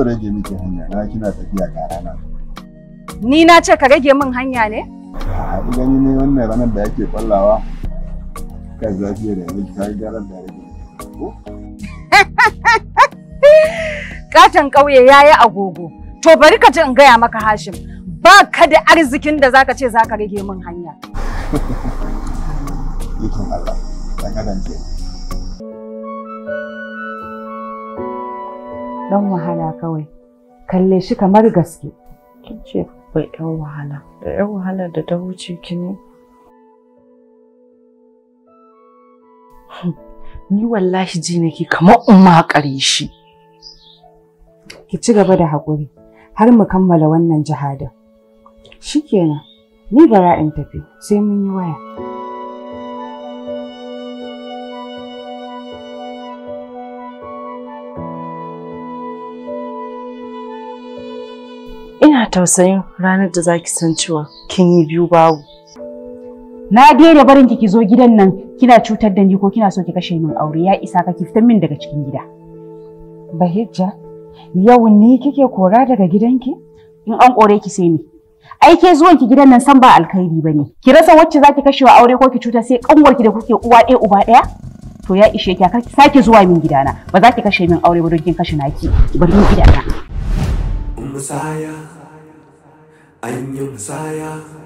zo rage miki hanya na kina tafiya ga rana. Ni na ce ka rage min hanya ne? A gani ne wannan ranar da yake kwallawa kai zafi da miki kai garan da rage. Katon ƙauye yayi agogo. To bari ka ji in gaya maka Hashim. Ba ka da arzikin da zaka ce zaka rage min hanya. Ikon Allah. Dan adam ce. Dan wahala kawai. Kalle shi kamar gaske. Kin ce bai ɗan wahala. Da ɗan wahala da ta wuce ki ne. Ni wallahi ji nake kamar umma ƙare shi. Ki ci gaba da haƙuri har mu kammala wannan jihadin. Shikenan, ni bara in tafi sai mun yi waya. Ina tausayin ranar da zaki san cewa kin yi biyu babu. Na daina barin ki zo gidan nan kina cutar da ni ko kina so ki kashe min aure ya isa ka ki fitar min daga cikin gida. Bahijja, yau ni kike kora daga gidanki? In an kore ki sai ni. Ai ke zuwan ki gidan nan san ba alkhairi bane. Ki rasa wacce zaki kashe wa aure ko ki cuta sai kanwar ki da kuke uwa ɗaya uba ɗaya? To ya ishe ki ki sake zuwa min gidana. Ba za ki kashe min aure ba don kin kashe naki. Bari ni gidana. Musaya, an yi musaya.